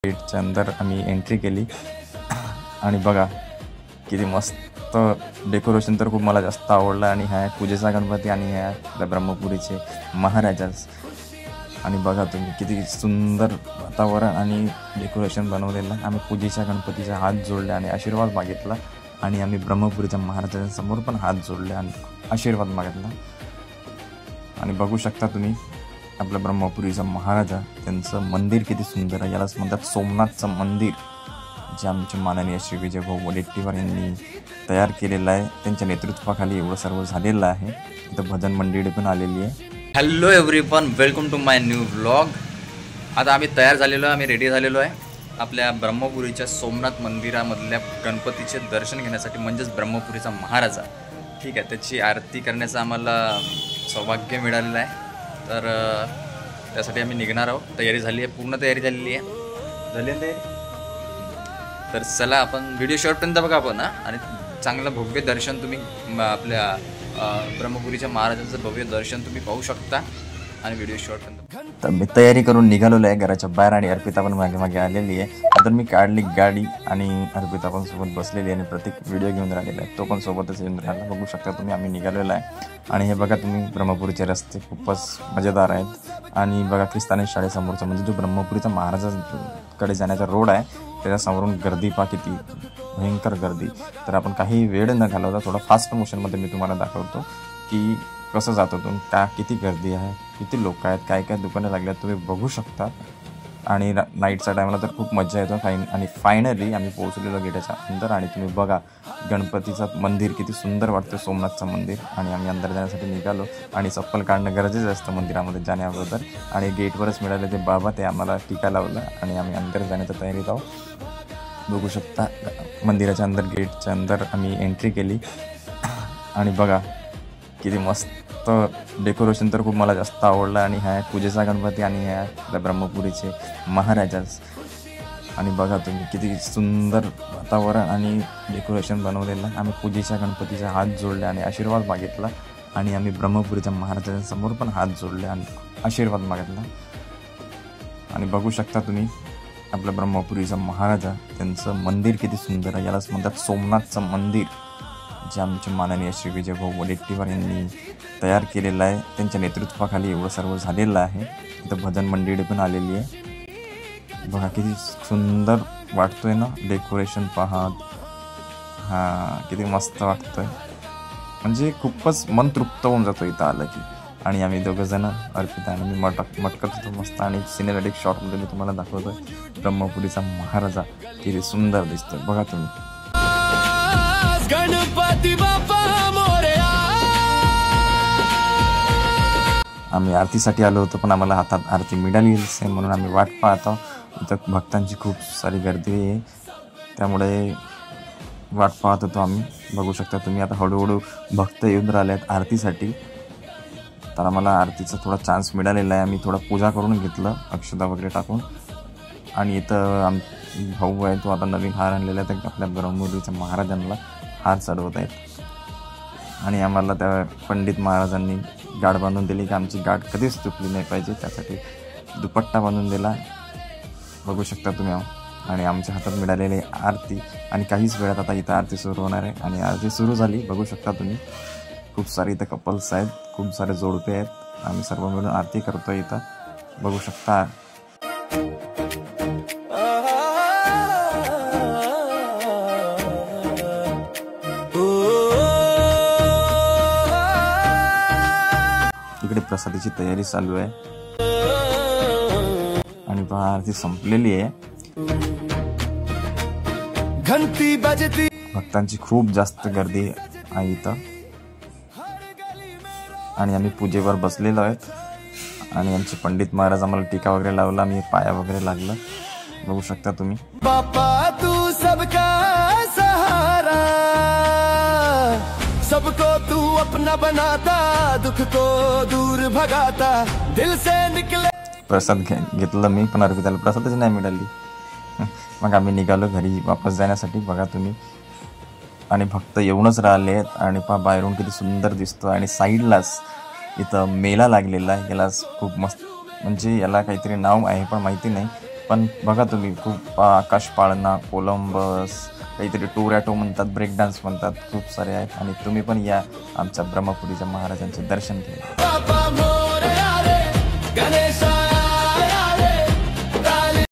गेटच्या अंदर आम्ही एंट्री केली आणि बघा किती मस्त डेकोरेशन तर खूप मला जास्त आवडलं। आणि हा पूजेचा गणपती आणि ह्या आपल्या ब्रह्मपुरीचे महाराजाच। आणि बघा तुम्ही किती सुंदर वातावरण आणि डेकोरेशन बनवलेलं। आम्ही पूजेच्या गणपतीचा हात जोडले आणि आशीर्वाद मागितला आणि आम्ही ब्रह्मपुरीच्या महाराजांसमोर पण हात जोडले आणि आशीर्वाद मागितला। आणि बघू शकता तुम्ही आपल्या ब्रह्मपुरीचा महाराजा, त्यांचं मंदिर किती सुंदर आहे। यालाच म्हणतात सोमनाथचं मंदिर, जे आमचे माननीय श्री विजय भाऊ वडेट्टीवार यांनी तयार केलेलं आहे। त्यांच्या नेतृत्वाखाली एवढं सर्व झालेलं आहे। इथं भजन मंडळी पण आलेली आहे। Hello everyone, welcome to my new vlog. आता आम्ही तयार झालेलो आहे, आम्ही रेडी झालेलो आहे आपल्या ब्रह्मपुरीच्या सोमनाथ मंदिरामधल्या गणपतीचे दर्शन घेण्यासाठी, म्हणजेच ब्रह्मपुरीचा महाराजा। ठीक आहे, त्याची आरती करण्याचं आम्हाला सौभाग्य मिळालेलं आहे। तर त्यासाठी आम्ही निघणार आहोत। तयारी झाली आहे, पूर्ण तयारी झालेली आहे। झाली आहे तयारी? तर चला आपण व्हिडिओ शॉर्टपर्यंत बघा आपण आणि चांगलं भव्य दर्शन तुम्ही आपल्या ब्रह्मपुरीच्या महाराजांचं भव्य दर्शन तुम्ही पाहू शकता आणि व्हिडिओ शॉर्टपर्यंत। तर मी तयारी करून निघालेलो आहे घराच्या बाहेर आणि अर्पिता पण मागे मागे आलेली आहे। आता मी काढली गाडी आणि अर्पिता पण सोबत बसलेली आहे आणि प्रत्येक व्हिडिओ घेऊन राहिलेला आहे, तो पण सोबतच येऊन राहिला। बघू शकता तुम्ही आम्ही निघालेलो आहे। आणि हे बघा तुम्ही ब्रह्मपुरीचे रस्ते खूपच मजेदार आहेत। आणि बघा ख्रिस्तानी शाळेसमोरचा म्हणजे जो ब्रह्मपुरीचा महाराजांकडे जाण्याचा रोड आहे, त्याच्यासमोरून गर्दी पहा, किती भयंकर गर्दी। तर आपण काही वेळ न घालवता थोडा फास्ट मोशनमध्ये मी तुम्हाला दाखवतो की कसं जातो तुम्ही, का किती गर्दी आहे, किती लोक आहेत, काय काय दुकानं लागल्यात तुम्ही बघू शकता। आणि नाईटच्या टायमाला तर खूप मजा येतो। आणि फायनली आम्ही पोहोचलेलो गेटाच्या अंदर। आणि तुम्ही बघा गणपतीचं मंदिर किती सुंदर वाटतं, सोमनाथचं मंदिर। आणि आम्ही अंदर जाण्यासाठी निघालो आणि चप्पल काढणं गरजेचं असतं मंदिरामध्ये जाण्याअगोदर। आणि गेटवरच मिळाले ते बाबा, ते आम्हाला टीका लावलं आणि आम्ही अंदर जाण्याच्या तयारीत आहोत। बघू शकता मंदिराच्या अंदर, गेटच्या अंदर आम्ही एंट्री केली आणि बघा किती मस्त डेकोरेशन तर खूप मला जास्त आवडलं। आणि ह्या पूजेचा गणपती आणि ह्या आपल्या ब्रह्मपुरीचे महाराजाच। आणि बघा तुम्ही किती सुंदर वातावरण आणि डेकोरेशन बनवलेलं आहे। आम्ही पूजेच्या गणपतीचा हात जोडले आणि आशीर्वाद मागितला आणि आम्ही ब्रह्मपुरीच्या महाराजांसमोर पण हात जोडले आणि आशीर्वाद मागितला। आणि बघू शकता तुम्ही आपल्या ब्रह्मपुरीचा महाराजा, त्यांचं मंदिर किती सुंदर आहे। यालाच म्हणतात सोमनाथचं मंदिर, जे आमचे माननीय श्री विजय भाऊ वडेट्टीवार यांनी तयार केलेलं आहे। त्यांच्या नेतृत्वाखाली एवढं सर्व झालेलं आहे। इथं भजन मंडळी पण आलेली आहे। बघा किती सुंदर वाटतोय ना डेकोरेशन पाहत, किती मस्त वाटतंय, म्हणजे खूपच मन तृप्त होऊन जातो इथं आलं की। आणि आम्ही दोघंजण, अर्पिता आणि मी मटकत होतो मस्त। आणि सिनेमॅटिक शॉटमध्ये मी तुम्हाला दाखवतोय ब्रह्मपुरीचा महाराजा किती सुंदर दिसतोय, बघा तुम्ही। गणपती बाप्पा मोरया। आम्ही आरतीसाठी आलो होतो, पण आम्हाला हातात आरती मिळालीच नाही, म्हणून आम्ही वाट पाहत आहोत। इथं भक्तांची खूप सारी गर्दी आहे, त्यामुळे वाट पाहत होतो आम्ही। बघू शकता तुम्ही आता हळूहळू भक्त येऊन राहिले आहेत आरतीसाठी। तर आम्हाला आरतीचा थोडा चान्स मिळालेला आहे। आम्ही थोडा पूजा करून घेतलं अक्षता वगैरे टाकून। आणि इथं भाऊ आहे, तो आता नवीन हार आणलेला आहे, तर आपल्या ब्रह्मपुरीच्या महाराजांना हार चढवत आहेत। आणि आम्हाला त्या पंडित महाराजांनी गाठ बांधून दिली की आमची गाठ कधीच तुटली नाही पाहिजे, त्यासाठी दुपट्टा बांधून दिला, बघू शकता तुम्ही। आणि आमच्या हातात मिळालेली आरती, आणि काहीच वेळात आता इथं आरती सुरू होणार आहे। आणि आरती सुरू झाली, बघू शकता तुम्ही खूप सारे इथं कपल्स आहेत, खूप सारे जोडपे आहेत। आम्ही सर्व मिळून आरती करतोय इथं, बघू शकता। इकडे प्रसादाची तयारी चालू आहे आणि आरती संपलेली आहे। घंटी बजती, भक्तांची खूप जास्त गर्दी आहे इथं। आणि आम्ही पूजेवर बसलेलो आहेत आणि आमचे पंडित महाराज आम्हाला टीका वगैरे लावला, आम्ही पाया वगैरे लागलं, बघू शकता तुम्ही। बाप्पा तू सबका सहारा, सबको तू अपना बनाता, दुख को दूर भगाता, दिल से निकले। प्रसाद घेतलं मी, पण अर्पिताला प्रसादच नाही मिळाली। मग आम्ही निघालो घरी वापस जाण्यासाठी, बघा तुम्ही। आणि भक्त येऊनच राहिले आहेत। आणि पहा बाहेरून किती सुंदर दिसतो। आणि साईडलाच इथं मेला लागलेला आहे, याला खूप मस्त, म्हणजे याला काहीतरी नाव आहे पण माहिती नाही। पण बघा तुम्ही खूप आकाश पाळणा, कोलंबस, काहीतरी टोरॅटो म्हणतात, ब्रेक डान्स म्हणतात, खूप सारे आहेत आणि तुम्ही पण या आमच्या ब्रह्मपुरीच्या महाराजांचे दर्शन घ्या.